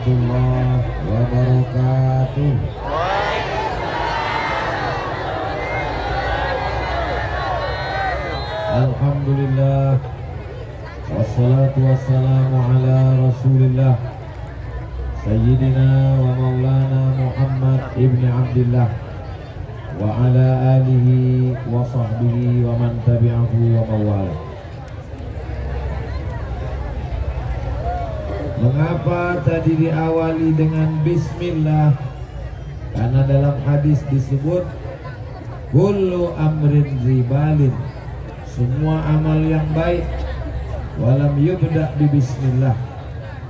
warahmatullahi wabarakatuh. Alhamdulillah, wassalatu wassalamu ala rasulillah Sayyidina wa maulana Muhammad ibni Abdillah wa ala alihi wa sahbihi wa man tabi'ahu wa mawala. Mengapa tadi diawali dengan bismillah? Karena dalam hadis disebut kullu amrin zibalin, semua amal yang baik walam yubda bi bismillah,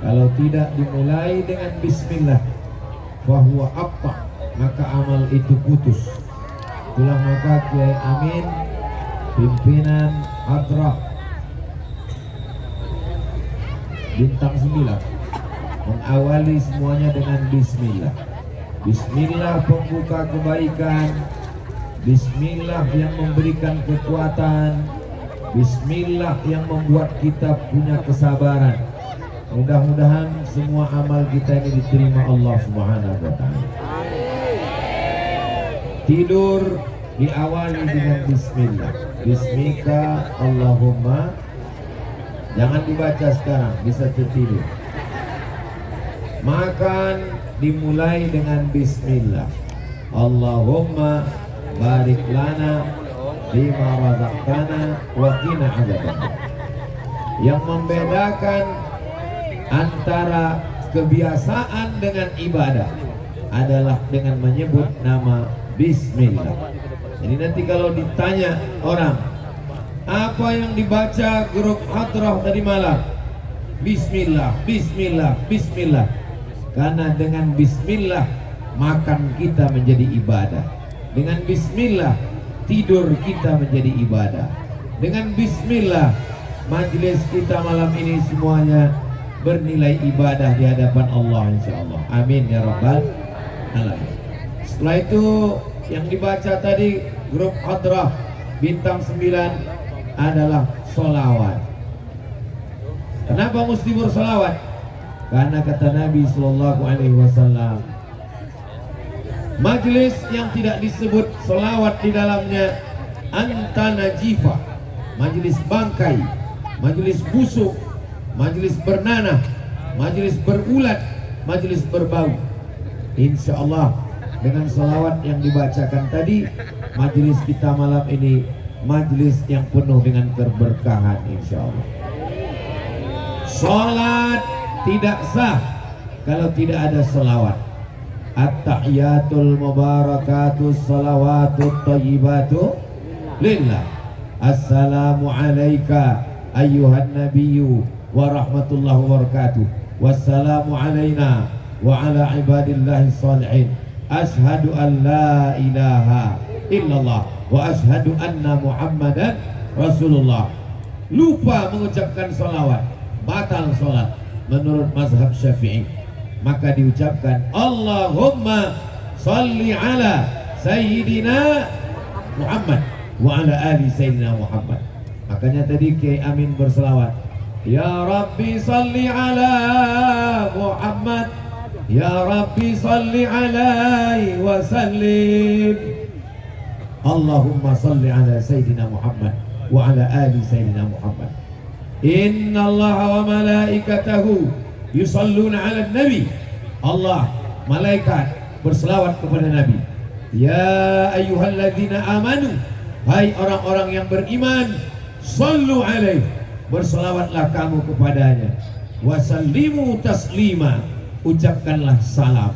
kalau tidak dimulai dengan bismillah fahuwa abta, maka amal itu putus. Itulah maka Kiai Amin pimpinan Hadrah Bintang 9 mengawali semuanya dengan bismillah. Bismillah pembuka kebaikan, bismillah yang memberikan kekuatan, bismillah yang membuat kita punya kesabaran. Mudah-mudahan semua amal kita ini diterima Allah Subhanahu wa ta'ala. Tidur diawali dengan bismillah. Bismika Allahumma. Jangan dibaca sekarang, bisa tertidur. Makan dimulai dengan bismillah. Allahumma barik lana bima razaqtana wa qina adzabannar. Yang membedakan antara kebiasaan dengan ibadah adalah dengan menyebut nama bismillah. Jadi nanti kalau ditanya orang, apa yang dibaca grup hadrah tadi malam? Bismillah, bismillah, bismillah. Karena dengan bismillah makan kita menjadi ibadah. Dengan bismillah tidur kita menjadi ibadah. Dengan bismillah majelis kita malam ini semuanya bernilai ibadah di hadapan Allah insyaallah. Amin ya rabbal alamin. Setelah itu yang dibaca tadi grup hadrah Bintang 9 adalah sholawat. Kenapa mesti bersolawat? Karena kata Nabi Sallallahu Alaihi Wasallam, majelis yang tidak disebut sholawat di dalamnya anta najifah, majelis bangkai, majelis busuk, majelis bernanah, majelis berulat, majelis berbau. Insya Allah dengan sholawat yang dibacakan tadi, majelis kita malam ini majelis yang penuh dengan keberkahan insya Allah. Salat tidak sah kalau tidak ada sholawat. At-tahiyatul mubarakatus salawatut thayyibatu lillah. Assalamu alayka ayyuhan nabiyyu wa rahmatullahi wa barakatuh. Wassalamu alayna wa ala ibadillahi salihin. Ashhadu an la ilaha illallah wa ashhadu anna muhammadan rasulullah. Lupa mengucapkan salawat, batal salat menurut mazhab Syafi'i. Maka diucapkan Allahumma salli ala sayyidina Muhammad wa ala ali sayyidina Muhammad. Makanya tadi Kiai Amin berselawat, ya Rabbi salli ala Muhammad, ya Rabbi salli alaihi wa sallim. Allahumma salli ala sayyidina Muhammad wa ala ali sayyidina Muhammad. Inna Allah wa malaikatahu yusalluna ala nabi. Allah, malaikat berselawat kepada Nabi. Ya ayyuhalladzina amanu, hai orang-orang yang beriman, sallu alaihi, berselawatlah kamu kepadanya. Wasallimu taslima, ucapkanlah salam.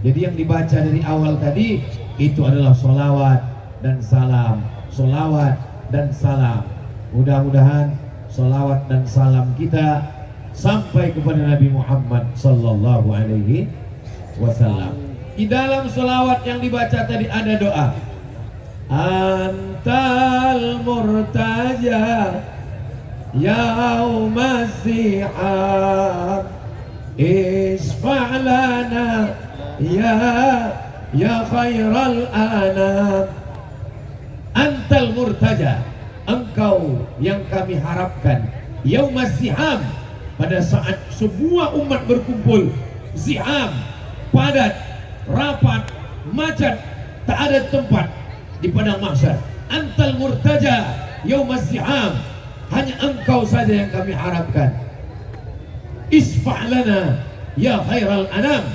Jadi yang dibaca dari awal tadi itu adalah solawat dan salam, solawat dan salam. Mudah-mudahan solawat dan salam kita sampai kepada Nabi Muhammad sallallahu alaihi wasallam. Di dalam solawat yang dibaca tadi ada doa, antal murtaja yauma zihab isfa'lana ya khairal anam. Antal murtaja, engkau yang kami harapkan, yauma zihab, pada saat semua umat berkumpul ziham, padat, rapat, macet, tak ada tempat di padang mahsyar. Antal murtaja yaumaz ziham, hanya engkau saja yang kami harapkan. Isfa' lana ya khairal anam,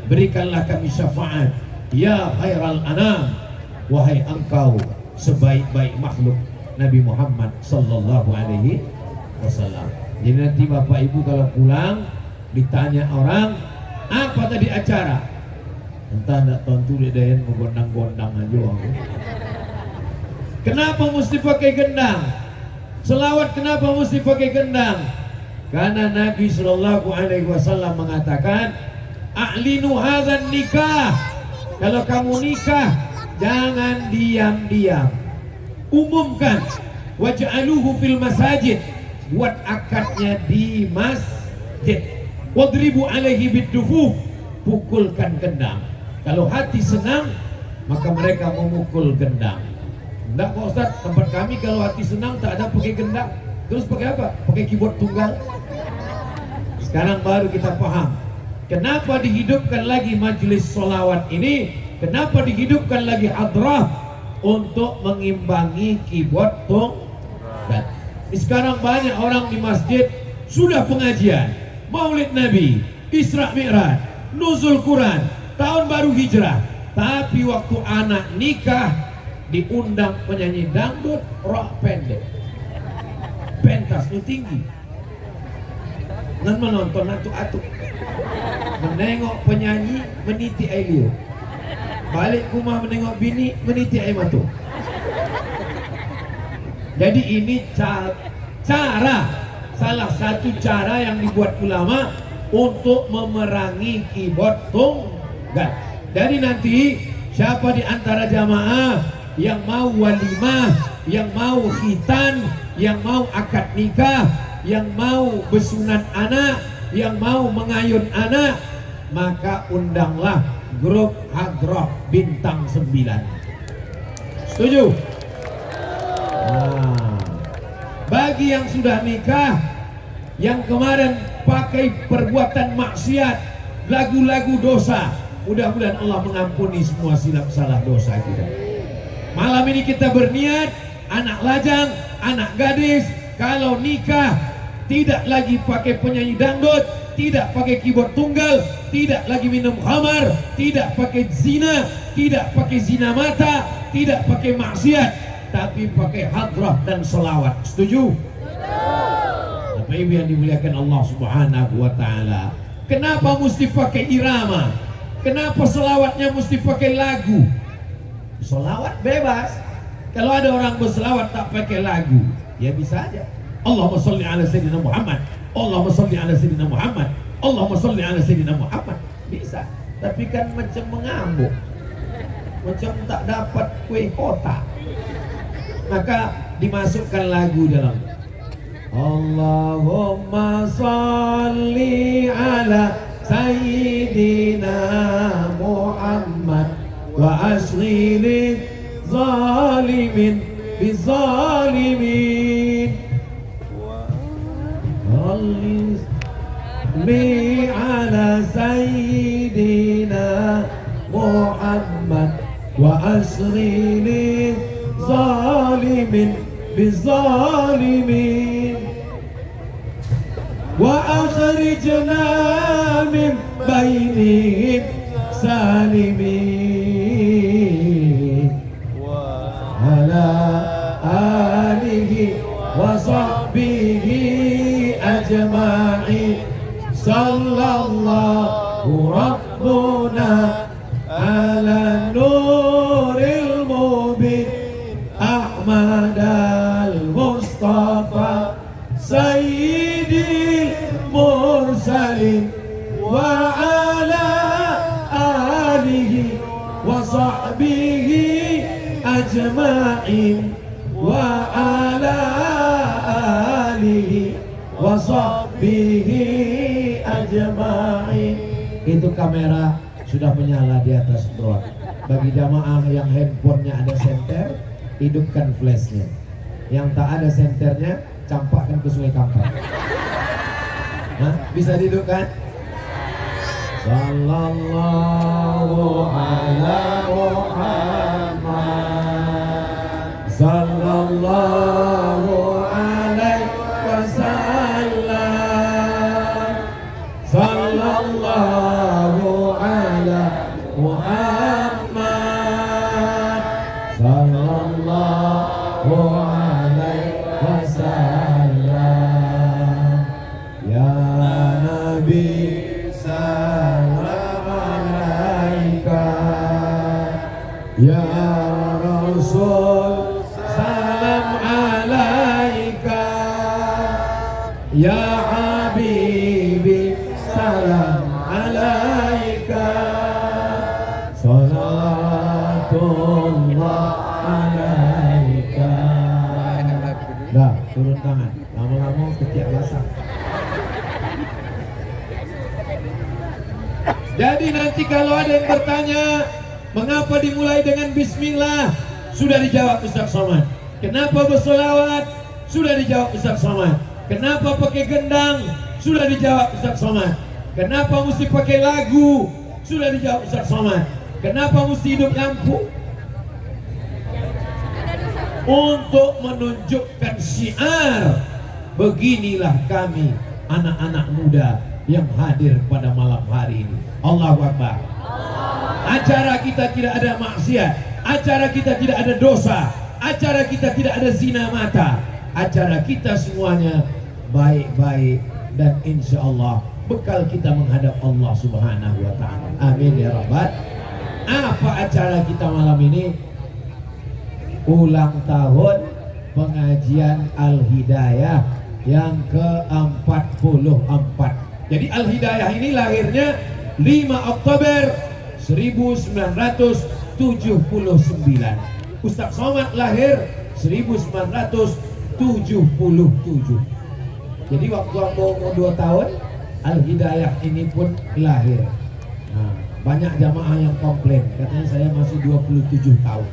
berikanlah kami syafaat ya khairal anam, wahai engkau sebaik-baik makhluk Nabi Muhammad sallallahu alaihi wasallam. Jadi nanti Bapak Ibu kalau pulang ditanya orang, apa tadi acara? Entah tak tentu dia yang menggondang-gondang aja aku. Kenapa mesti pakai gendang? Selawat kenapa mesti pakai gendang? Karena Nabi Shallallahu Alaihi Wasallam mengatakan, a'linu hadzal nikah. Kalau kamu nikah, jangan diam-diam. Umumkan. Waj'aluhu fil masajid. Buat akadnya di masjid. Wadribu alaihi bid-dufuf. Pukulkan gendang. Kalau hati senang, maka mereka memukul gendang. Enggak Pak Ustaz, tempat kami kalau hati senang tak ada pakai gendang. Terus pakai apa? Pakai keyboard tunggal. Sekarang baru kita paham kenapa dihidupkan lagi majelis solawat ini, kenapa dihidupkan lagi hadrah, untuk mengimbangi keyboard tunggal. Sekarang banyak orang di masjid sudah pengajian Maulid Nabi, Isra Mi'raj, Nuzul Quran, tahun baru hijrah, tapi waktu anak nikah diundang penyanyi dangdut rok pendek, pentasnya tinggi, dan menonton atuk-atuk, menengok penyanyi meniti air liur, balik rumah menengok bini meniti air mata. Jadi ini cara, salah satu cara yang dibuat ulama untuk memerangi keyboard tunggal. Jadi nanti siapa di antara jamaah yang mau walimah, yang mau khitan, yang mau akad nikah, yang mau bersunat anak, yang mau mengayun anak, maka undanglah grup Hadrah Bintang 9. Setuju? Nah, bagi yang sudah nikah, yang kemarin pakai perbuatan maksiat, lagu-lagu dosa, mudah-mudahan Allah mengampuni semua silap salah dosa kita. Malam ini kita berniat, anak lajang, anak gadis, kalau nikah tidak lagi pakai penyanyi dangdut, tidak pakai keyboard tunggal, tidak lagi minum khamar, tidak pakai zina, tidak pakai zina mata, tidak pakai maksiat, tapi pakai hadrah dan selawat. Setuju? Bapak Ibu yang dimuliakan Allah Subhanahu wa taala. Kenapa mesti pakai irama? Kenapa selawatnya mesti pakai lagu? Selawat bebas. Kalau ada orang berselawat tak pakai lagu, ya bisa aja. Allahumma sholli ala sayyidina Muhammad. Allahumma sholli ala sayyidina Muhammad. Allahumma sholli ala sayyidina Muhammad. Bisa. Tapi kan macam mengamuk. Macam tak dapat kue kotak. Maka dimasukkan lagu dalam. Allahumma sholli ala sayyidina Muhammad wa ashghil zalimin bizalimin. Sholli ala sayyidina Muhammad wa ashghil zalimin bizalimin wa akhrijna min bainihim salimin ala alihi wa sahbihi ajma'in sallallahu rabbuna ala nuril mubin Ahmad al-Mustafa Sayyidil Mursalin wa ala alihi wa sahbihi ajma'in wa ala alihi wa sahbihi ajma'in. Itu kamera sudah menyala di atas drone. Bagi jamaah yang handphonenya ada senter, hidupkan flashnya. Yang tak ada senternya, campakkan ke Sungai Kampar. Nah, bisa dihidupkan? Sallallahu ala Muhammad. Sallallahu alaihi wasallam. Sallallahu ala Muhammad. Sallallahu alaihi wasallam. Ya Nabi salam alaika, ya Rasul salam alaika, ya Habibi salam alaika, salatullah alaika. Dah, turun tangan. Lama-lama ketiak basah. Jadi nanti kalau ada yang bertanya mengapa dimulai dengan bismillah, sudah dijawab Ustaz Somad. Kenapa bersolawat, sudah dijawab Ustaz Somad. Kenapa pakai gendang, sudah dijawab Ustaz Somad. Kenapa mesti pakai lagu, sudah dijawab Ustaz Somad. Kenapa mesti hidup lampu? Untuk menunjukkan syiar, beginilah kami anak-anak muda yang hadir pada malam hari ini. Allahu Akbar. Acara kita tidak ada maksiat, acara kita tidak ada dosa, acara kita tidak ada zina mata. Acara kita semuanya baik-baik dan insya Allah bekal kita menghadap Allah Subhanahu wa ta'ala. Amin ya rabbal. Apa acara kita malam ini? Ulang tahun pengajian Al-Hidayah yang ke-44. Jadi Al-Hidayah ini lahirnya 5 Oktober 1979. Ustaz Somad lahir 1977. Jadi waktu umur 2 tahun Al-Hidayah ini pun lahir. Nah, banyak jamaah yang komplain, katanya saya masih 27 tahun.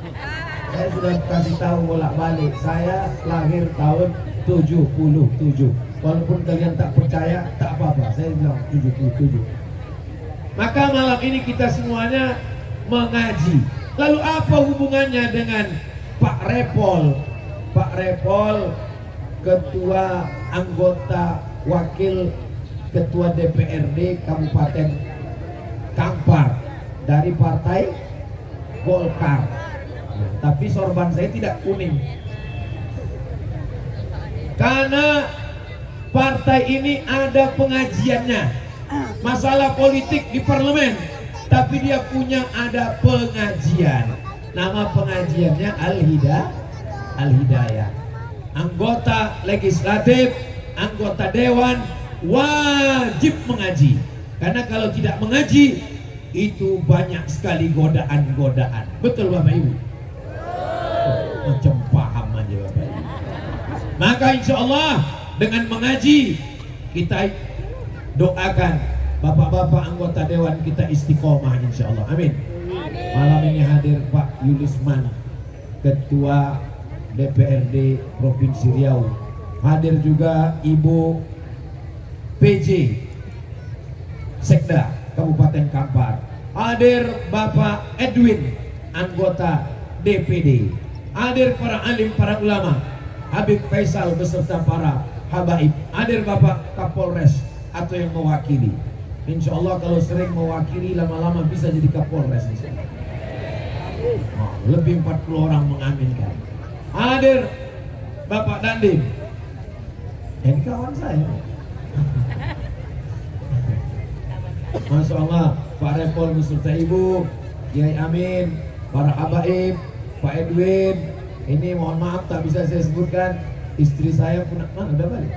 Saya sudah kasih tahu bolak-balik, saya lahir tahun 77. Walaupun kalian tak percaya, tak apa-apa, saya bilang 77. Maka malam ini kita semuanya mengaji. Lalu apa hubungannya dengan Pak Repol? Pak Repol, ketua anggota wakil ketua DPRD Kabupaten Kampar dari partai Golkar. Nah, tapi sorban saya tidak kuning. Karena partai ini ada pengajiannya. Masalah politik di parlemen, tapi dia punya ada pengajian. Nama pengajiannya Al-Hidayah. Anggota legislatif, anggota dewan wajib mengaji. Karena kalau tidak mengaji itu banyak sekali godaan-godaan. Betul Bapak Ibu? Macam paham aja Bapak Ibu. Maka insya Allah dengan mengaji kita doakan bapak-bapak anggota dewan kita istiqomah insya Allah. Amin. Malam ini hadir Pak Yulisman, Ketua DPRD Provinsi Riau. Hadir juga Ibu PJ Sekda Kabupaten Kampar. Hadir Bapak Edwin, anggota DPD. Hadir para alim, para ulama, Habib Faisal beserta para habaib. Hadir Bapak Kapolres atau yang mewakili. Insya Allah kalau sering mewakili lama-lama bisa jadi Kapolres. Oh, lebih 40 orang mengaminkan. Hadir Bapak Dandim, ini kawan saya. Masya Allah, Pak Repol beserta Ibu, Kiai Amin, para habaib, Pak Edwin. Ini mohon maaf tak bisa saya sebutkan. Istri saya pun mana udah balik?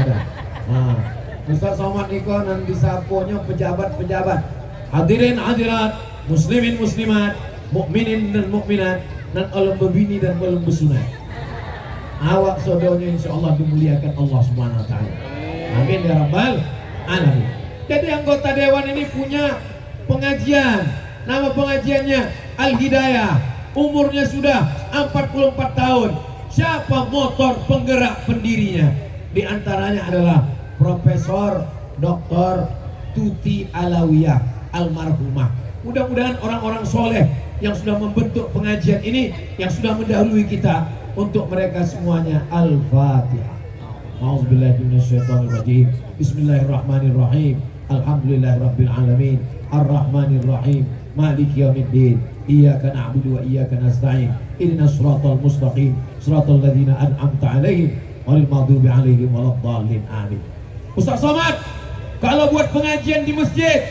Ada. Nah, Ustaz Somad Niko dan disapunya pejabat-pejabat. Hadirin hadirat, muslimin muslimat, mukminin dan mukminat, dan alam bebini dan alam besunat. Awak sodonya insya Allah dimuliakan Allah Subhanahu wa ta'ala. Amin ya rabbal alamin. Jadi anggota dewan ini punya pengajian. Nama pengajiannya Al-Hidayah. Umurnya sudah 44 tahun. Siapa motor penggerak pendirinya? Di antaranya adalah Profesor Dr. Tuti Alawiyah almarhumah. Mudah-mudahan orang-orang soleh yang sudah membentuk pengajian ini, yang sudah mendahului kita, untuk mereka semuanya Al-Fatihah. A'udzubillahi minasyaitonirrajim. Bismillahirrahmanirrahim. Alhamdulillahirabbil alamin. Ar-Rahmanirrahim. Maliki yaumiddin. Iyyaka na'budu wa iyyaka nasta'in. Ihdinas siratal mustaqim. Siratal ladzina an'amta 'alaihim ghairil maghdubi 'alaihim waladdallin. Amin. Ustaz Somad, kalau buat pengajian di masjid,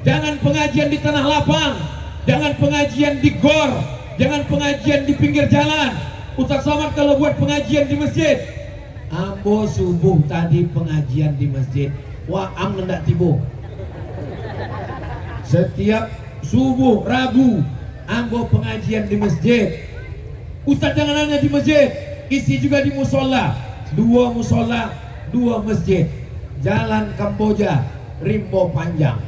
jangan pengajian di tanah lapang, jangan pengajian di gor, jangan pengajian di pinggir jalan. Ustaz Somad kalau buat pengajian di masjid, ambo subuh tadi pengajian di masjid, wah am ndak tibo. Setiap subuh Rabu ambo pengajian di masjid. Ustaz jangan hanya di masjid, isi juga di musola. 2 musola, 2 masjid. Jalan Kamboja, Rimbo Panjang.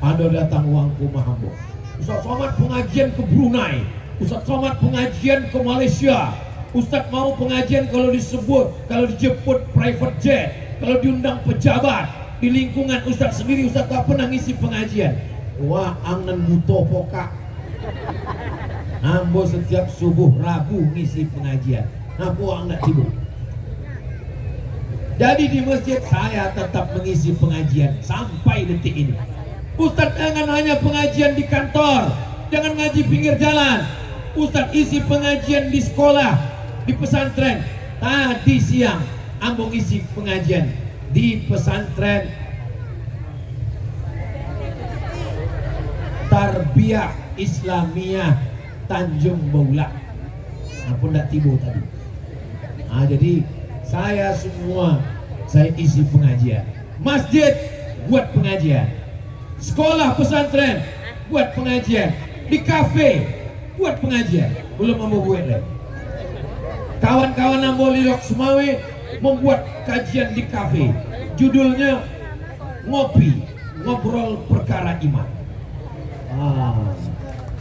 Ada datang uangku mahambo. Ustaz Somad pengajian ke Brunei, Ustaz Somad pengajian ke Malaysia. Ustaz mau pengajian kalau disebut, kalau dijemput private jet, kalau diundang pejabat. Di lingkungan Ustaz sendiri, Ustaz tak pernah ngisi pengajian. Wah, angen buto poka. Ambo setiap subuh Rabu ngisi pengajian. Ambo nggak sibuk. Jadi di masjid saya tetap mengisi pengajian sampai detik ini. Ustaz jangan hanya pengajian di kantor, jangan ngaji pinggir jalan. Ustaz isi pengajian di sekolah, di pesantren. Tadi siang ambo isi pengajian di pesantren Tarbiyah Islamiyah Tanjung Baula. Aku ndak tiba tadi. Jadi saya isi pengajian. Masjid buat pengajian, sekolah pesantren buat pengajian, di kafe buat pengajian. Belum mau buat lagi. Kawan-kawan ambo Lilok Semawe membuat kajian di kafe. Judulnya Ngopi, Ngobrol Perkara Iman.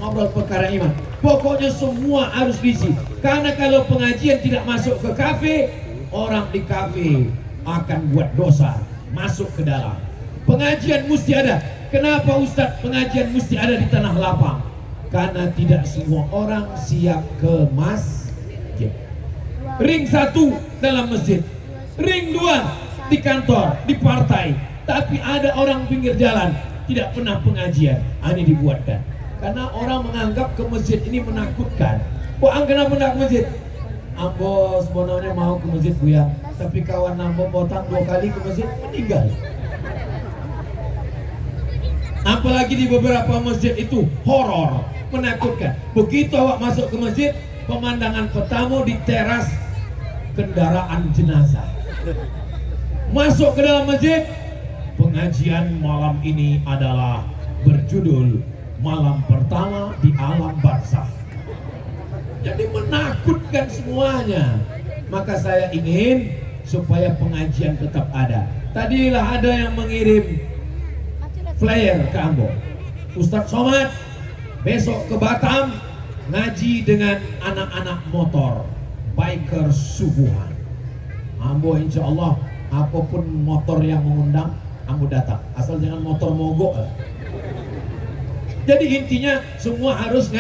Ngobrol perkara iman. Pokoknya semua harus diisi. Karena kalau pengajian tidak masuk ke kafe, orang di kafe akan buat dosa, masuk ke dalam. Pengajian mesti ada. Kenapa Ustadz pengajian mesti ada di tanah lapang? Karena tidak semua orang siap ke masjid. Ring 1 dalam masjid, ring 2 di kantor, di partai. Tapi ada orang pinggir jalan tidak pernah pengajian. Ini dibuatkan karena orang menganggap ke masjid ini menakutkan. Kok kenapa nak ke masjid? Ambo sebenarnya mau ke masjid Buya, tapi kawan ambo potang 2 kali ke masjid meninggal. Apalagi di beberapa masjid itu horor, menakutkan. Begitu awak masuk ke masjid, pemandangan pertama di teras kendaraan jenazah. Masuk ke dalam masjid, pengajian malam ini adalah berjudul Malam Pertama di Alam Barzakh. Jadi menakutkan semuanya. Maka saya ingin supaya pengajian tetap ada. Tadilah ada yang mengirim flyer ke Ambo. Ustadz Somad besok ke Batam ngaji dengan anak-anak motor, biker subuhan. Ambo insya Allah apapun motor yang mengundang Ambo datang, asal jangan motor mogok. Jadi intinya semua harus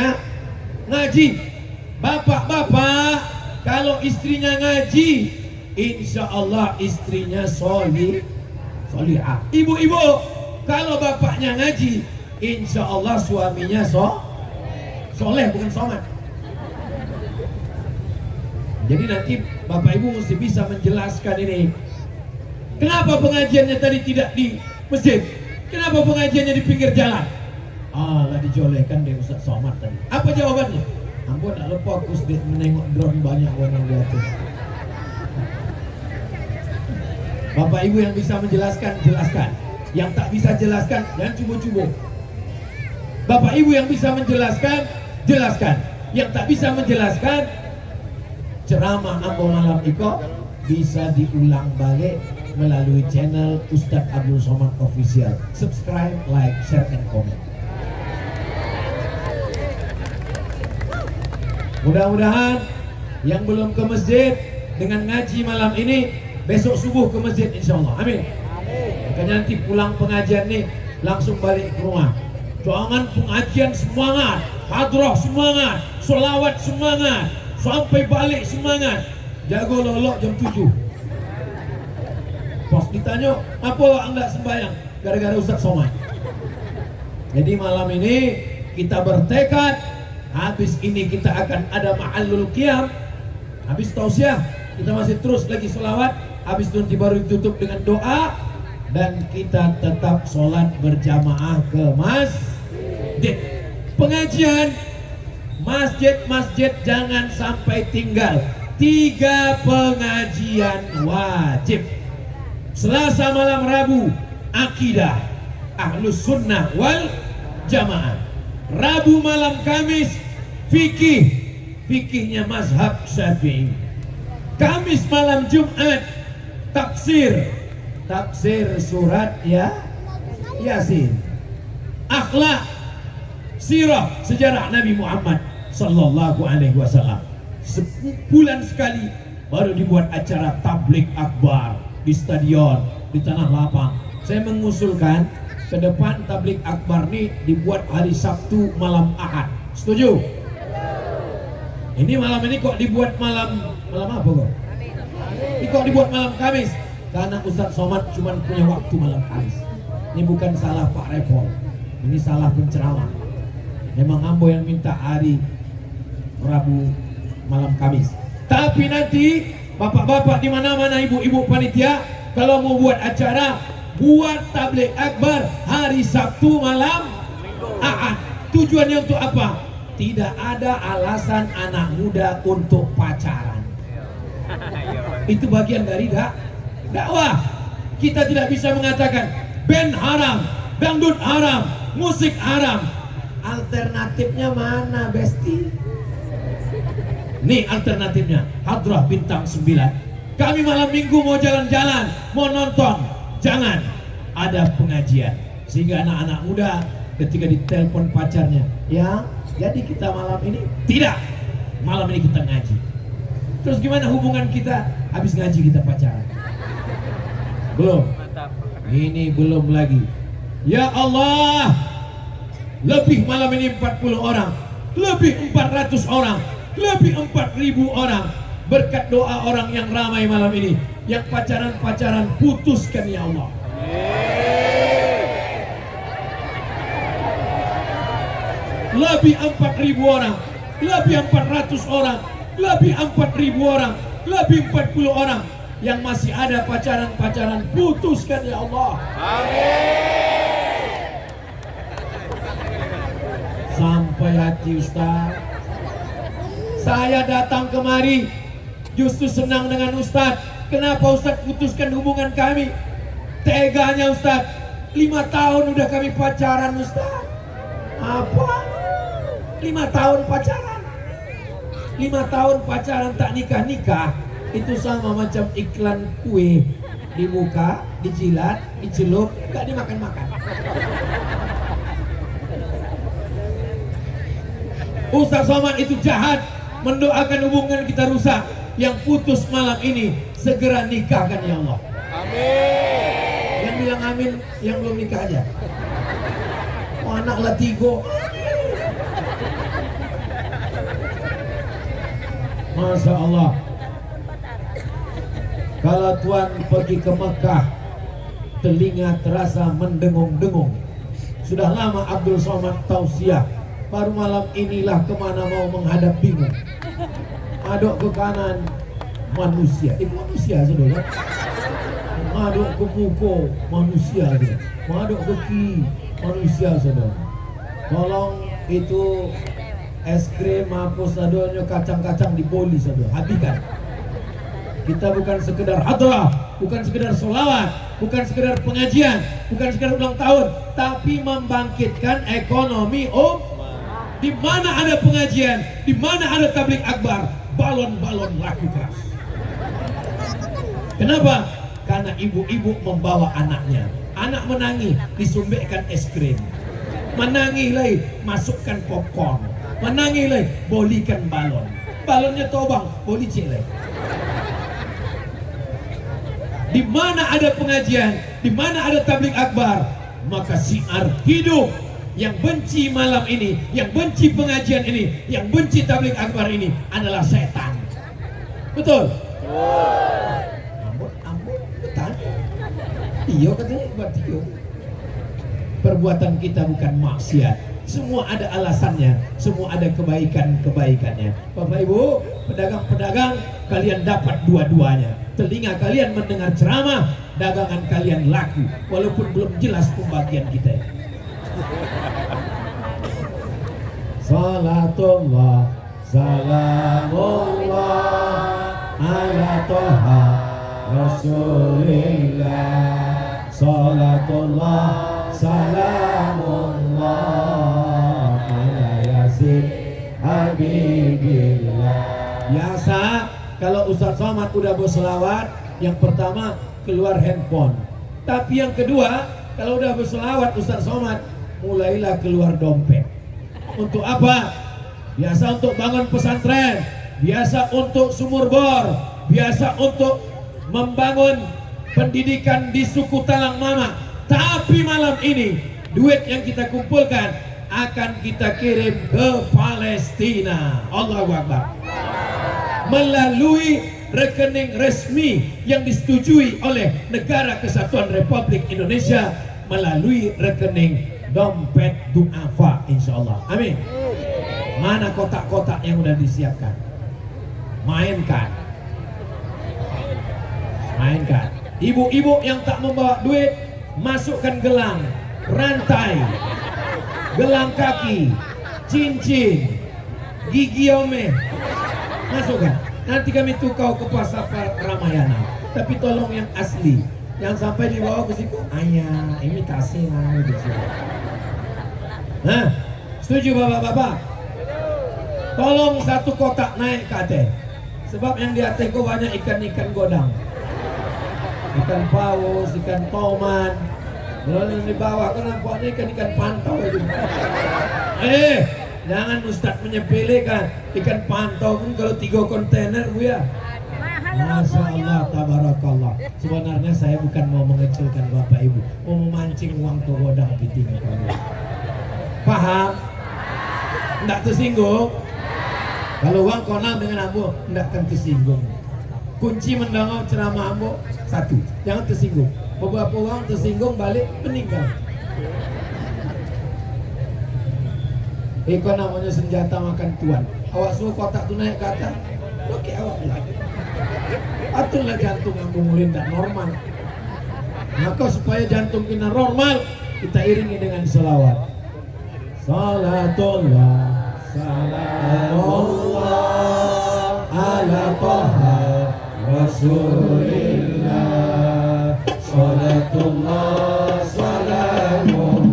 ngaji. Bapak-bapak kalau istrinya ngaji, insya Allah istrinya solihah. Ibu-ibu kalau bapaknya ngaji, insya Allah suaminya soleh, bukan somat. Jadi nanti bapak ibu mesti bisa menjelaskan ini. Kenapa pengajiannya tadi tidak di masjid? Kenapa pengajiannya di pinggir jalan? Lah dijolehkan deh Ustaz Somad tadi. Apa jawabannya? Ampun tak lupa aku sedih menengok drone banyak orang di atas. Bapak ibu yang bisa menjelaskan, jelaskan. Yang tak bisa jelaskan, jangan cubo-cubo. Bapak ibu yang bisa menjelaskan, jelaskan. Yang tak bisa menjelaskan, ceramah Ambo Malam Iko bisa diulang balik melalui channel Ustadz Abdul Somad Official. Subscribe, like, share, and comment. Mudah-mudahan yang belum ke masjid dengan ngaji malam ini besok subuh ke masjid insya Allah. Amin. Makanya nanti pulang pengajian nih langsung balik ke rumah. Jangan pengajian semangat, hadrah semangat, sholawat semangat, sampai balik semangat. Jago lolok jam 7. Pas ditanya, apa anda sembahyang? Gara-gara Ustaz Somad. Jadi malam ini kita bertekad, habis ini kita akan ada ma'allul qiyam, habis tausiah kita masih terus lagi sholawat, habis itu nanti baru ditutup dengan doa, dan kita tetap sholat berjamaah ke masjid. Pengajian masjid-masjid jangan sampai tinggal. 3 pengajian wajib. Selasa malam Rabu akidah Ahlus Sunnah wal Jamaah. Rabu malam Kamis fikihnya mazhab Syafi'i. Kamis malam Jumat tafsir surat Yasin. Akhlak, sirah, sejarah Nabi Muhammad sallallahu alaihi wasallam. Sebulan sekali baru dibuat acara tablik akbar di stadion, di tanah lapang. Saya mengusulkan ke depan tablik akbar ini dibuat hari Sabtu malam Ahad. Setuju? Ini malam ini kok dibuat malam apa kok? Ini kok dibuat malam Kamis? Karena Ustaz Somad cuma punya waktu malam Kamis. Ini bukan salah Pak Repol, ini salah penceramah. Memang ambo yang minta hari Rabu malam Kamis. Tapi nanti bapak-bapak di mana-mana, ibu-ibu panitia, kalau mau buat acara, buat tabligh akbar hari Sabtu malam Ahad. Tujuannya untuk apa? Tidak ada alasan anak muda untuk pacaran. Itu bagian dari dakwah. Kita tidak bisa mengatakan band haram, dangdut haram, musik haram. Alternatifnya mana, Besti? Nih alternatifnya, hadrah bintang 9. Kami malam minggu mau jalan-jalan, mau nonton, jangan ada pengajian. Sehingga anak-anak muda ketika ditelepon pacarnya, ya jadi kita malam ini, tidak, malam ini kita ngaji. Terus gimana hubungan kita? Habis ngaji kita pacaran? Belum. Ini belum lagi. Ya Allah, lebih malam ini 40 orang, lebih 400 orang, lebih 4.000 orang. Berkat doa orang yang ramai malam ini, yang pacaran-pacaran putuskan ya Allah. Lebih 4.000 orang, lebih 400 orang, lebih 4.000 orang, lebih 40 orang yang masih ada pacaran-pacaran, putuskan ya Allah. Amin. Sampai hati Ustaz. Saya datang kemari justru senang dengan Ustaz. Kenapa Ustaz putuskan hubungan kami? Teganya Ustaz. 5 tahun udah kami pacaran Ustaz. Apa? 5 tahun pacaran. 5 tahun pacaran tak nikah-nikah. Itu sama macam iklan kue. Dibuka, dijilat, dicelup, gak dimakan-makan. Ustaz Somad itu jahat, mendoakan hubungan kita rusak. Yang putus malam ini segera nikahkan ya Allah. Amin. Yang bilang amin yang belum nikah aja. Oh, anak latigo. Masya Allah. Kalau Tuan pergi ke Mekah, telinga terasa mendengung-dengung. Sudah lama Abdul Somad tausiah, baru malam inilah kemana mau menghadap bingung. Aduk ke kanan manusia, manusia saudara. Aduk ke muka manusia saudara. Aduk ke kiri manusia saudara. Tolong itu es krim apa saudara, kacang-kacang di poli saudara, habiskan. Kita bukan sekedar hadrah, bukan sekedar sholawat, bukan sekedar pengajian, bukan sekedar ulang tahun, tapi membangkitkan ekonomi Di mana ada pengajian, di mana ada tabligh akbar, balon-balon laku keras. Kenapa? Karena ibu-ibu membawa anaknya. Anak menangis, disumbekkan es krim. Menangis lagi, masukkan popcorn. Menangis lagi, bolikan balon. Balonnya tobang, boli cek lagi. Di mana ada pengajian, di mana ada tabligh akbar, maka siar hidup yang benci malam ini, yang benci pengajian ini, yang benci tabligh akbar ini adalah setan. Betul? Ambon, betul. Iya katanya, buat iyo. Perbuatan kita bukan maksiat. Semua ada alasannya, semua ada kebaikan-kebaikannya. Bapak Ibu, pedagang-pedagang, kalian dapat dua-duanya. Telinga kalian mendengar ceramah, dagangan kalian laku, walaupun belum jelas pembagian kita. Salatullah, salamullah ala toha Rasulillah. Salatullah, salamullah ala yasin habibillah. Biasa kalau Ustaz Somad udah berselawat, yang pertama keluar handphone. Tapi yang kedua, kalau udah berselawat Ustaz Somad, mulailah keluar dompet. Untuk apa? Biasa untuk bangun pesantren, biasa untuk sumur bor, biasa untuk membangun pendidikan di suku Talang Mama. Tapi malam ini duit yang kita kumpulkan akan kita kirim ke Palestina. Allahu Akbar. Melalui rekening resmi yang disetujui oleh Negara Kesatuan Republik Indonesia, melalui rekening dompet du'afa, insyaallah. Amin. Mana kotak-kotak yang udah disiapkan? Mainkan. Ibu-ibu yang tak membawa duit, masukkan gelang, rantai, gelang kaki, cincin, gigi ome, masukkan. Nanti kami tukau ke pasar Ramayana. Tapi tolong yang asli, yang sampai dibawa ke situ. Ayah, ini kasih lah. Nah, setuju bapak-bapak? Tolong satu kotak naik ke Aceh. Sebab yang di Aceh kok banyak ikan-ikan godang, ikan paus, ikan toman. Kalau yang di bawah kan nampaknya ikan-ikan pantau itu. Jangan Ustadz menyepelekan. Ikan pantau pun kalau 3 kontainer Bu ya. Masya Allah, tabarakallah. Sebenarnya saya bukan mau mengecilkan Bapak Ibu, mau memancing uang ke godang piting. Paham? Tidak tersinggung? Kalau uang konal dengan ambo, tidak akan tersinggung. Kunci mendengar ceramah ambo, satu, jangan tersinggung. Beberapa orang tersinggung balik meninggal. Itu namanya senjata makan tuan. Awak suruh kotak tu naik ke atas, oke awak bilang. Atulah jantung ambo mulai tidak normal. Maka supaya jantung kita normal, kita iringi dengan selawat. Salatullah, salamullah ala toha Rasulillah. Salatullah, salamullah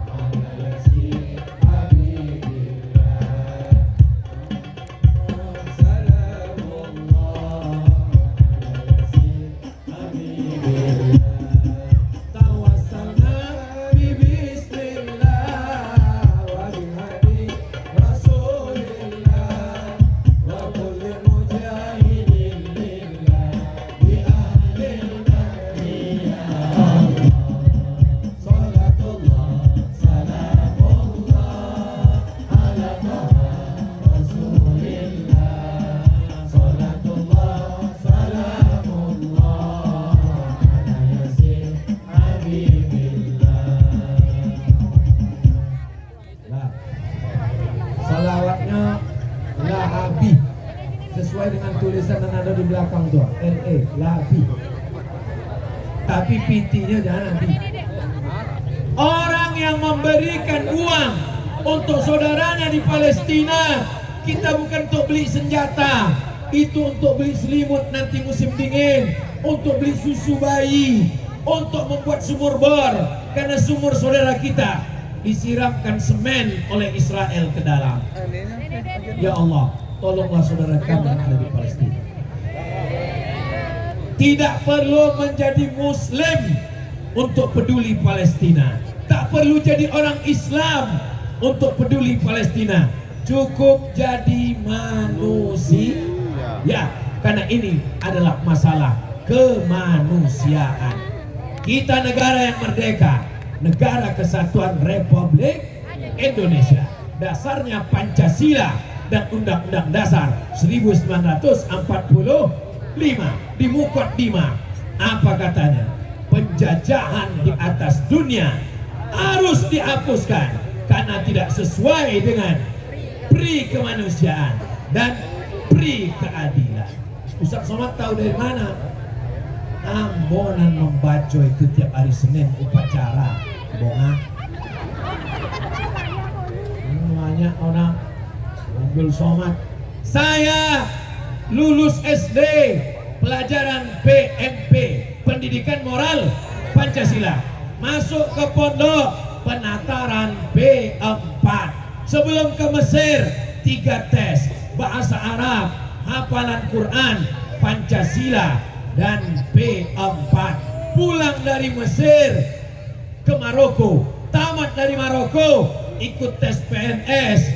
ala yasin habibillah. Salamullah ala yasin habibillah. Tawassalna bi bismillah wa bi hadi Rasulillah wa kulli mujahidin lillah bi ahlil madinah. Salatullah, salamullah ala toha Rasulillah. Salatullah, salamullah ala yasin habibillah. Nah, salawatnya lahabi sesuai dengan tulisan yang ada di belakang tuh, LE lahabi. Tapi PT-nya jangan nabi. Orang yang memberikan uang untuk saudaranya di Palestina, kita bukan untuk beli senjata, itu untuk beli selimut nanti musim dingin, untuk beli susu bayi, untuk membuat sumur bor, karena sumur saudara kita disiramkan semen oleh Israel ke dalam. Ya Allah, tolonglah saudara kami yang ada di Palestina. Tidak perlu menjadi Muslim untuk peduli Palestina. Tak perlu jadi orang Islam untuk peduli Palestina. Cukup jadi manusia. Ya, karena ini adalah masalah kemanusiaan. Kita negara yang merdeka, negara kesatuan Republik Indonesia. Dasarnya Pancasila dan Undang-Undang Dasar 1945. Di Mukaddimah apa katanya? Penjajahan di atas dunia harus dihapuskan karena tidak sesuai dengan pri kemanusiaan dan pri keadilan. Ustaz Somad tahu dari mana? Ambonan membaca itu tiap hari Senin upacara bonga. Banyak orang mobil Somad. Saya lulus SD pelajaran PMP, pendidikan moral Pancasila, masuk ke pondok penataran B4. Sebelum ke Mesir 3 tes bahasa Arab, hafalan Quran, Pancasila dan B4. Pulang dari Mesir ke Maroko, tamat dari Maroko, ikut tes PNS,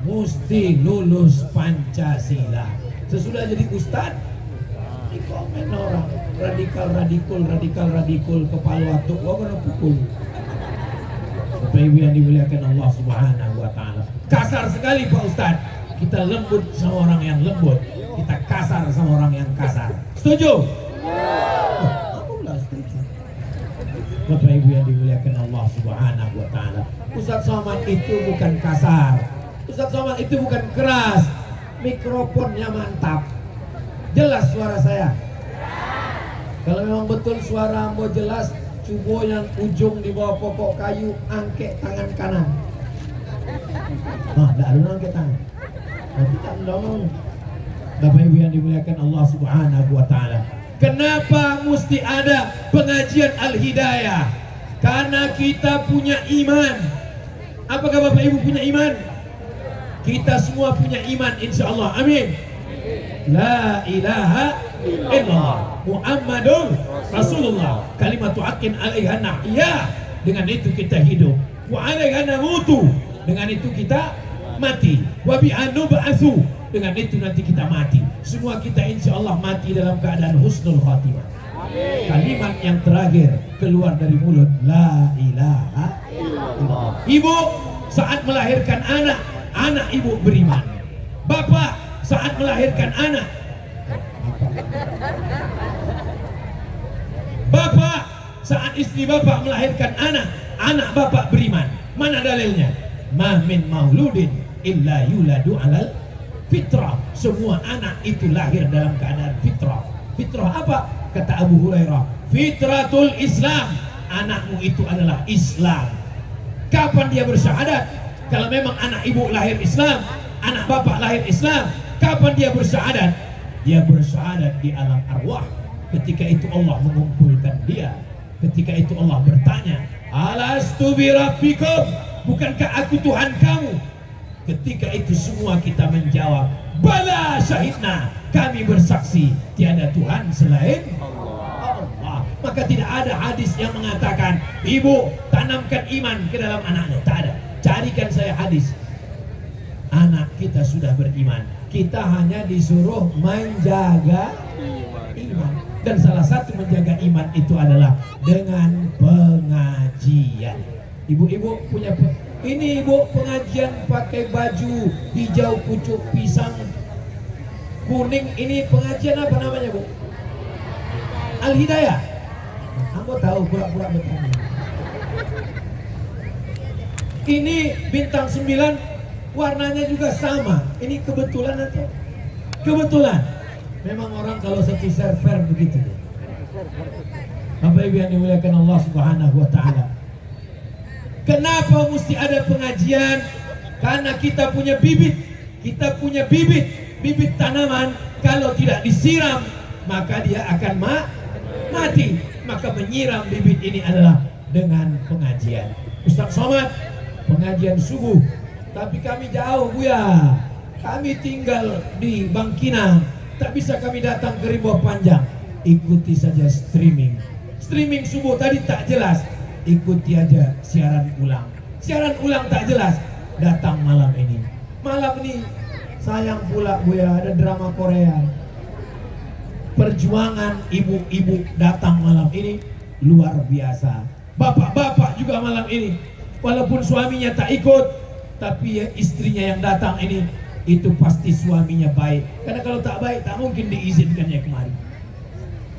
mesti lulus Pancasila. Sesudah jadi ustad, di komen orang radikal kepala watuk, gua kena pukul. Bapak Ibu yang dimuliakan Allah Subhanahu wa Ta'ala, kasar sekali Pak Ustadz. Kita lembut sama orang yang lembut, kita kasar sama orang yang kasar. Setuju? Alhamdulillah setuju. Bapak Ibu yang dimuliakan Allah Subhanahu wa Ta'ala, Ustadz Somad itu bukan kasar, Ustadz Somad itu bukan keras, mikrofonnya mantap, jelas suara saya. Kalau memang betul suara ambo jelas, coba yang ujung di bawah pokok kayu angkat tangan kanan. Nah, tidak ada angkat tangan. Nanti tak dong. Bapak Ibu yang dimuliakan Allah Subhanahu wa Ta'ala, kenapa mesti ada pengajian Al-Hidayah? Karena kita punya iman. Apakah Bapak Ibu punya iman? Kita semua punya iman, insya Allah. Amin. La ilaha illallah Muhammadun Rasulullah, kalimatu haqqin alaiha nahya. Dengan itu kita hidup. Wa alaiha namutu. Dengan itu kita mati. Wa biha nub'atsu. Dengan itu nanti kita mati. Semua kita insya Allah mati dalam keadaan husnul khatimah. Kalimat yang terakhir keluar dari mulut, la ilaha illallah. Ibu saat melahirkan anak, anak ibu beriman. Bapak saat melahirkan anak, bapak saat istri bapak melahirkan anak, anak bapak beriman. Mana dalilnya? Ma min mauludin illa yuladu alal fitrah. Semua anak itu lahir dalam keadaan fitrah. Fitrah apa? Kata Abu Hurairah, fitratul Islam. Anakmu itu adalah Islam. Kapan dia bersyahadat? Kalau memang anak ibu lahir Islam, anak bapak lahir Islam, kapan dia bersyahadat? Dia bersyahadat di alam arwah. Ketika itu Allah mengumpulkan dia. Ketika itu Allah bertanya, alastu birabbikum, bukankah aku Tuhan kamu? Ketika itu semua kita menjawab, bala syahidna, kami bersaksi tiada Tuhan selain Allah. Maka tidak ada hadis yang mengatakan ibu tanamkan iman ke dalam anaknya. Tak ada. Carikan saya hadis. Anak kita sudah beriman, kita hanya disuruh menjaga iman. Dan salah satu menjaga iman itu adalah dengan pengajian. Ibu-ibu punya ini ibu pengajian pakai baju hijau pucuk pisang kuning, ini pengajian apa namanya Bu? Al-Hidayah. Aku tahu pura-pura bertanya. Ini bintang 9 warnanya juga sama. Ini kebetulan atau? Kebetulan. Memang orang kalau satu server begitu. Bapak Ibu yang dimuliakan Allah Subhanahu wa Ta'ala, kenapa mesti ada pengajian? Karena kita punya bibit. Kita punya bibit. Bibit tanaman kalau tidak disiram maka dia akan mati. Maka menyiram bibit ini adalah dengan pengajian. Ustaz Somad pengajian subuh, tapi kami jauh Buya. Kami tinggal di Bangkinang, tak bisa kami datang ke Rimba Panjang. Ikuti saja streaming. Streaming subuh tadi tak jelas, ikuti aja siaran ulang. Siaran ulang tak jelas, datang malam ini. Malam ini sayang pula Buya ada drama Korea. perjuangan ibu-ibu datang malam ini luar biasa. Bapak-bapak juga malam ini, walaupun suaminya tak ikut, tapi ya istrinya yang datang ini, itu pasti suaminya baik. Karena kalau tak baik, tak mungkin diizinkannya kemari.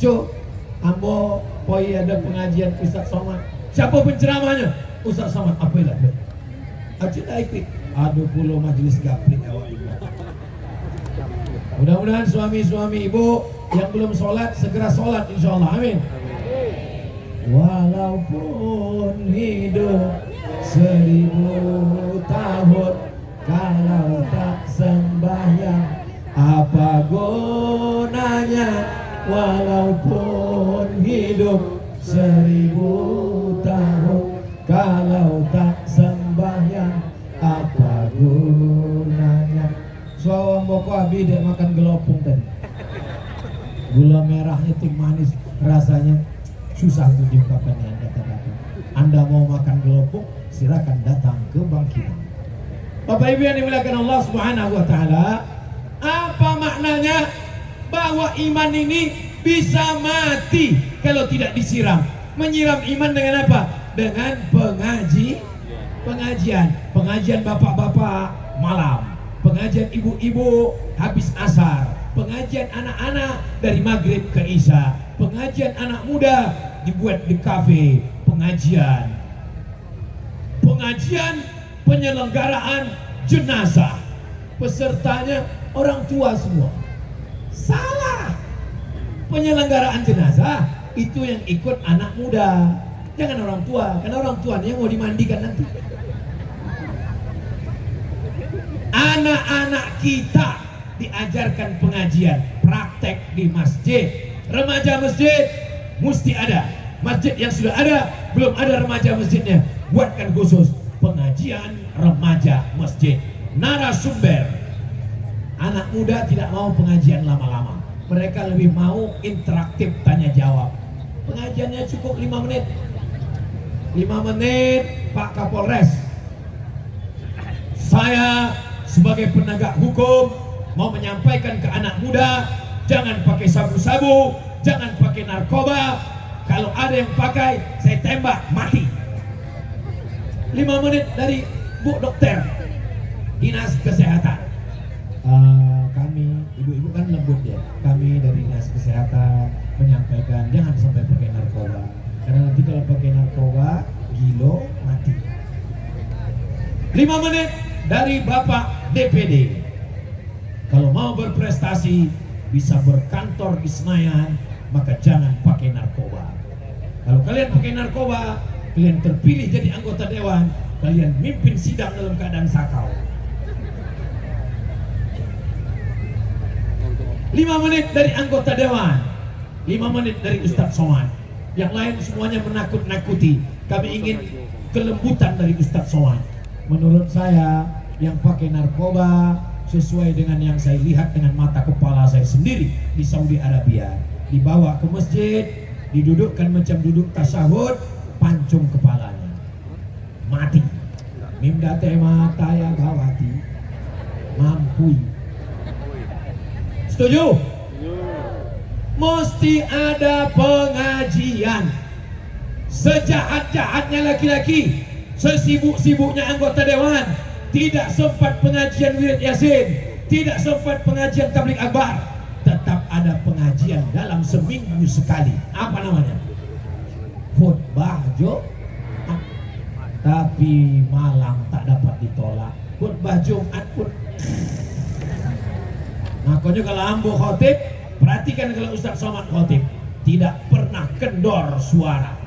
Jo, ambo poi ada pengajian Ustaz Somad. Siapa penceramahnya? Ustaz Somad. Apa ilah? Aja dah ikut. Aduh pulau majelis gaplik awak ibu. Mudah-mudahan suami-suami ibu yang belum sholat segera sholat, insyaallah. Amin. Walaupun hidup 1000 tahun, kalau tak sembahyang apa gunanya? Walaupun hidup 1000 tahun, kalau tak sembahyang apa gunanya? Suawang boko abi dek makan gelopung tadi. Gula merahnya ting manis, rasanya susah untuk diungkapkan dengan kata-kata. Anda mau makan gelopung, silakan datang ke Bangkinang. Bapak Ibu yang dimuliakan Allah Subhanahu wa taala, apa maknanya bahwa iman ini bisa mati kalau tidak disiram? Menyiram iman dengan apa? Dengan pengajian bapak-bapak malam, pengajian ibu-ibu habis asar, pengajian anak-anak dari maghrib ke isya, pengajian anak muda dibuat di kafe, pengajian penyelenggaraan jenazah, pesertanya orang tua semua. Salah. Penyelenggaraan jenazah itu yang ikut anak muda, jangan orang tua, karena orang tuanya mau dimandikan nanti. Anak-anak kita diajarkan pengajian, praktek di masjid. Remaja masjid mesti ada. Masjid yang sudah ada, belum ada remaja masjidnya, buatkan khusus pengajian remaja masjid. Narasumber, anak muda tidak mau pengajian lama-lama, mereka lebih mau interaktif tanya jawab. Pengajiannya cukup 5 menit. 5 menit Pak Kapolres, saya sebagai penegak hukum mau menyampaikan ke anak muda, jangan pakai sabu-sabu, jangan pakai narkoba. Kalau ada yang pakai, saya tembak mati. 5 menit dari Bu Dokter Dinas Kesehatan. Kami, ibu-ibu kan lembut ya, kami dari Dinas Kesehatan menyampaikan jangan sampai pakai narkoba, karena nanti kalau pakai narkoba gilo mati. 5 menit dari Bapak DPD, kalau mau berprestasi bisa berkantor di Senayan, maka jangan pakai narkoba. Kalau kalian pakai narkoba, kalian terpilih jadi anggota dewan, kalian mimpin sidang dalam keadaan sakau. 5 menit dari anggota dewan, 5 menit dari Ustadz Somad. Yang lain semuanya menakut-nakuti. Kami ingin kelembutan dari Ustadz Somad. Menurut saya, yang pakai narkoba sesuai dengan yang saya lihat dengan mata kepala saya sendiri di Saudi Arabia, dibawa ke masjid, didudukkan macam duduk tasyahud, pancung kepalanya, mati. Mimdate mata ya gawati, mampui. Setuju? Mesti ada pengajian. Sejahat-jahatnya laki-laki, sesibuk-sibuknya anggota dewan, tidak sempat pengajian wirid yasin, tidak sempat pengajian tabligh akbar, tetap ada pengajian dalam seminggu sekali. Apa namanya? Khutbah Jumat. Tapi malang tak dapat ditolak. Khutbah Jumat pun. Makanya kalau ambo khotib, perhatikan kalau Ustadz Somad khotib, tidak pernah kendor suara.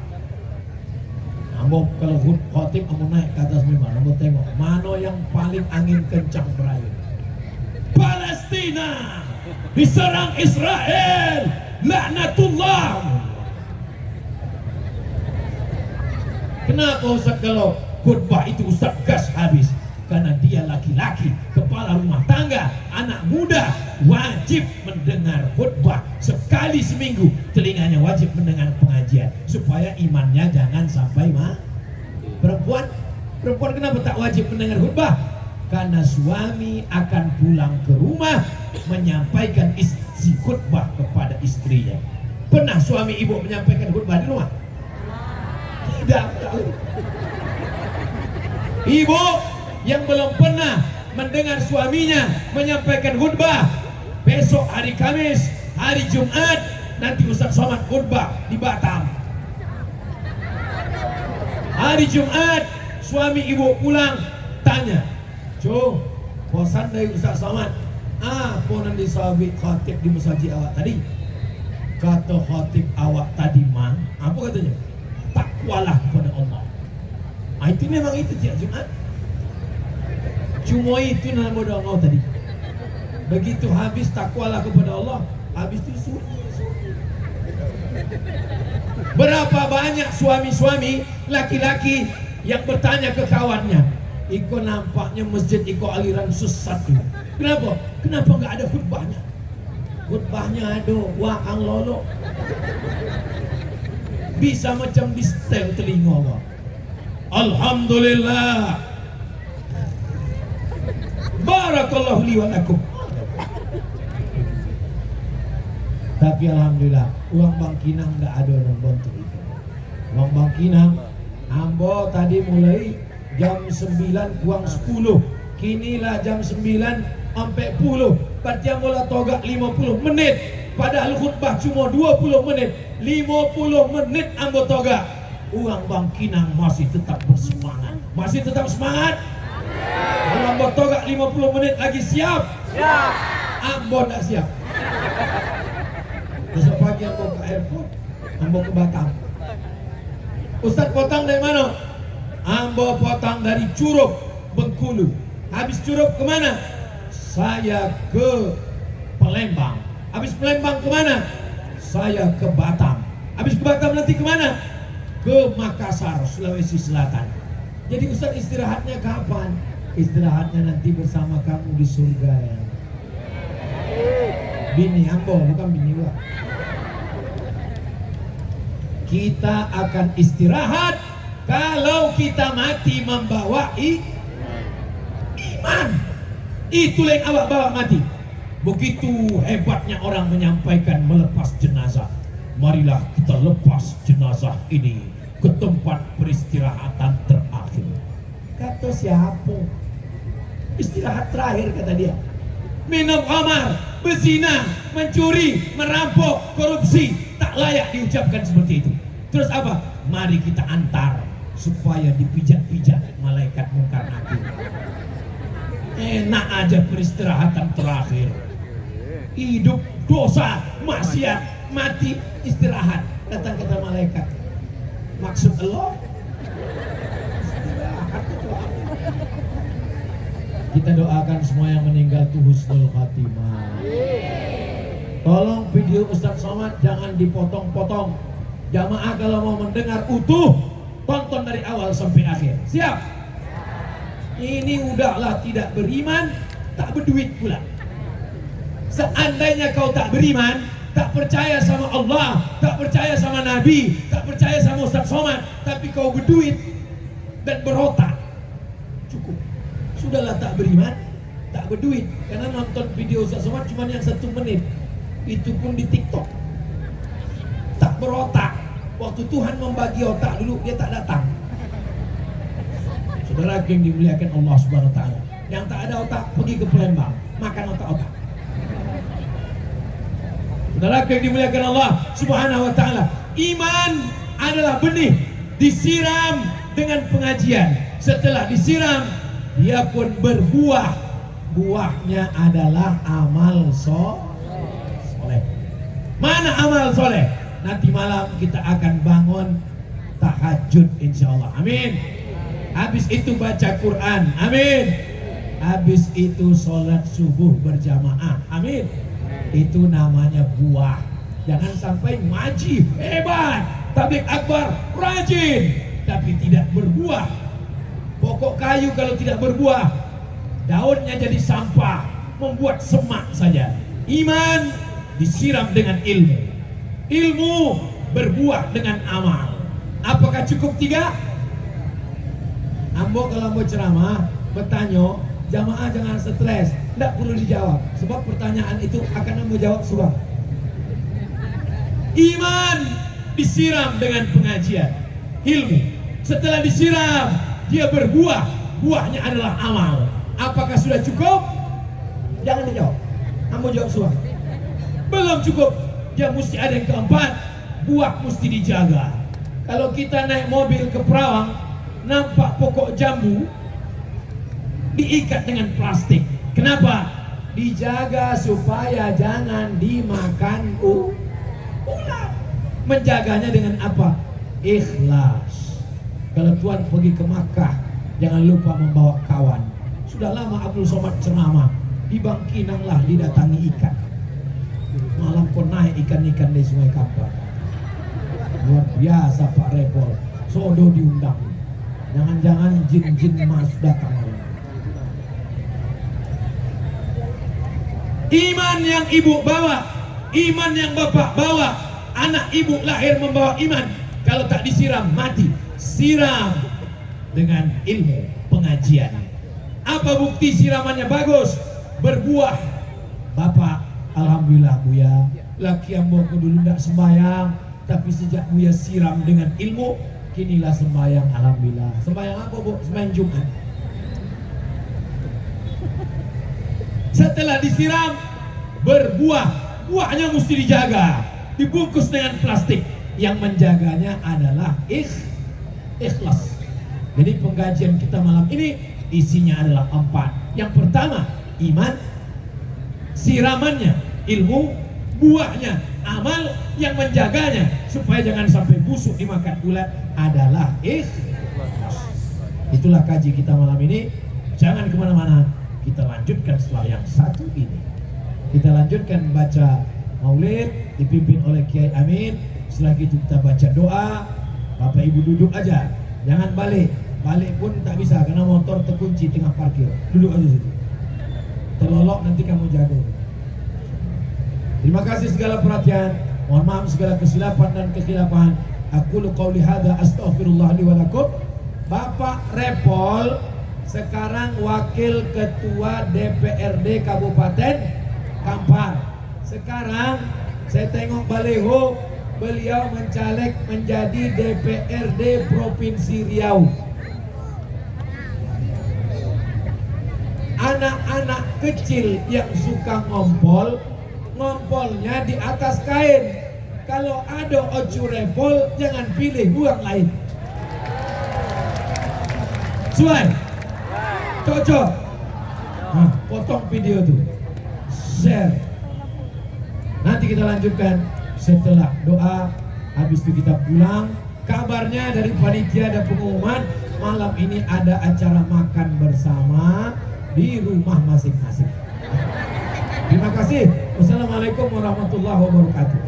Ambo kalau khotib, ambo naik ke atas mimbar, ambo tengok mana yang paling angin kencang berayun. Palestina diserang Israel, laknatullah. Kenapa Ustaz kalau khutbah itu Ustaz gas habis? Karena dia laki-laki, kepala rumah tangga, anak muda, wajib mendengar khutbah sekali seminggu. Telinganya wajib mendengar pengajian supaya imannya jangan sampai Perempuan kenapa tak wajib mendengar khutbah? Karena suami akan pulang ke rumah menyampaikan si khutbah kepada istrinya. Pernah suami ibu menyampaikan khutbah di rumah? Tidak tahu. Ibu yang belum pernah mendengar suaminya menyampaikan khutbah, besok hari Kamis, hari Jumat, nanti Ustaz Somad khutbah di Batam. Hari Jumat, suami ibu pulang, tanya, "Co, bosan dari Ustaz Somad? Apa nanti sahabat khatib di masjid awak tadi?" Kata khatib awak tadi mah, apa katanya? Takwalah kepada Allah. Itu memang itu tiap Jumat. Cuma itu nama doa tadi. Begitu habis takwalah kepada Allah, habis itu sunyi. Berapa banyak suami-suami laki-laki yang bertanya ke kawannya, "Iko nampaknya masjid Iko aliran sesat itu. Kenapa? Kenapa nggak ada khutbahnya?" Khutbahnya ada, wah ang lolo. Bisa macam di setel telinga Allah. Alhamdulillah. Barakallahu li wa lakum. Tapi alhamdulillah uang Bang Kinang enggak ada yang bantu itu. Uang Bang Kinang ambo tadi mulai jam 9 kurang 10. Kinilah jam 9 sampai 10. Berarti ambo togak 50 menit. Padahal khutbah cuma 20 menit. 50 menit ambo togak. Uang Bang Kinang masih tetap bersemangat. Masih tetap semangat? Kalau ambo togak 50 menit lagi siap? Siap. Ambo tak siap. Besok pagi ambo ke airport, ambo ke Batam. Ustaz potong dari mana? Ambo potong dari Curup, Bengkulu. Habis Curup kemana? Saya ke Palembang. Habis Palembang kemana? Saya ke Batam. Habis ke Batam nanti kemana? Ke Makassar, Sulawesi Selatan. Jadi Ustaz istirahatnya kapan? Istirahatnya nanti bersama kamu di surga ya. Bini ambo, bukan bini gua. Kita akan istirahat kalau kita mati membawa iman. Itulah yang awak bawa mati. Begitu hebatnya orang menyampaikan melepas jenazah. Marilah kita lepas jenazah ini ke tempat peristirahatan terakhir. Kata siapa? Istirahat terakhir kata dia. Minum khamar, berzina, mencuri, merampok, korupsi, tak layak diucapkan seperti itu. Terus apa? Mari kita antar supaya dipijat-pijat malaikat mungkar nakir. Enak aja peristirahatan terakhir. Hidup dosa, maksiat, mati, istirahat. Datang kata malaikat. Maksud Allah? Istirahat itu apa? Kita doakan semua yang meninggal tuh husnul khatimah. Tolong video Ustaz Somad jangan dipotong-potong. Jamaah kalau mau mendengar utuh, tonton dari awal sampai akhir. Siap? Ini udahlah tidak beriman, tak berduit pula. Seandainya kau tak beriman, tak percaya sama Allah, tak percaya sama Nabi, tak percaya sama Ustaz Somad, tapi kau berduit dan berotak, cukup. Sudahlah tak beriman, tak berduit. Karena nonton video Ustaz Somad cuma yang 1 menit. Itu pun di TikTok. Tak berotak. Waktu Tuhan membagi otak dulu, dia tak datang. Saudara yang dimuliakan Allah Subhanahu wa taala. Yang tak ada otak pergi ke Palembang, makan otak-otak. Saudara yang dimuliakan Allah Subhanahu wa taala. Iman adalah benih disiram dengan pengajian. Setelah disiram, dia pun berbuah. Buahnya adalah amal soleh. Mana amal soleh? Nanti malam kita akan bangun tahajud insyaallah. Amin. Habis itu baca Quran. Amin. Habis itu sholat subuh berjamaah. Amin. Itu namanya buah. Jangan sampai ngaji hebat, tabligh akbar rajin, tapi tidak berbuah. Pokok kayu kalau tidak berbuah, daunnya jadi sampah, membuat semak saja. Iman disiram dengan ilmu. Ilmu berbuah dengan amal. Apakah cukup 3? Ambo kalau mau ceramah bertanya, jamaah jangan stres. Tidak perlu dijawab, sebab pertanyaan itu akan menjawab suara. Iman disiram dengan pengajian, ilmu. Setelah disiram, dia berbuah. Buahnya adalah amal. Apakah sudah cukup? Jangan dijawab. Kamu jawab suara. Belum cukup. Dia mesti ada yang keempat. Buah mesti dijaga. Kalau kita naik mobil ke Perawang, nampak pokok jambu diikat dengan plastik. Kenapa? Dijaga supaya jangan dimakan ular. Menjaganya dengan apa? Ikhlas. Kalau Tuhan pergi ke Makkah, jangan lupa membawa kawan. Sudah lama Abdul Somad ceramah, di Bangkinang lah didatangi ikan. Malam pun naik ikan-ikan di Sungai Kampar. Luar biasa Pak Repol. Sodo diundang. Jangan-jangan jin-jin mas datang. Iman yang ibu bawa, iman yang bapak bawa, anak ibu lahir membawa iman. Kalau tak disiram mati. Siram dengan ilmu pengajian. Apa bukti siramannya bagus? Berbuah. Bapak, alhamdulillah Buya, laki amboku dulu tidak sembahyang, tapi sejak Buya siram dengan ilmu, kinilah sembahyang. Alhamdulillah. Sembahyang apa Bu? Sembahyang Jumat. Setelah disiram, berbuah. Buahnya mesti dijaga, dibungkus dengan plastik. Yang menjaganya adalah ikhlas. Jadi pengajian kita malam ini isinya adalah 4. Yang pertama, iman. Siramannya ilmu, buahnya amal, yang menjaganya supaya jangan sampai busuk dimakan ulat adalah ikhlas. Itulah kaji kita malam ini. Jangan kemana-mana, kita lanjutkan setelah yang satu ini. Kita lanjutkan baca maulid dipimpin oleh Kiai Amin. Setelah itu kita baca doa. Bapak Ibu duduk aja, jangan balik. Balik pun tak bisa karena motor terkunci tengah parkir. Duduk aja situ. Terlolok nanti kamu jago. Terima kasih segala perhatian. Mohon maaf segala kesilapan dan kekhilafahan. Aku qauli hadza astaghfirullah li wa lakum. Bapak Repol sekarang wakil ketua DPRD Kabupaten Kampar. Sekarang saya tengok baleho, beliau mencaleg menjadi DPRD Provinsi Riau. Anak-anak kecil yang suka ngompol, ngompolnya di atas kain. Kalau ada ocu repol, jangan pilih buang lain. Suai, cocok. Nah, potong video tuh, share. Nanti kita lanjutkan setelah doa. Habis itu kita pulang. Kabarnya dari panitia ada pengumuman malam ini ada acara makan bersama di rumah masing-masing. Terima kasih. Wassalamualaikum warahmatullahi wabarakatuh.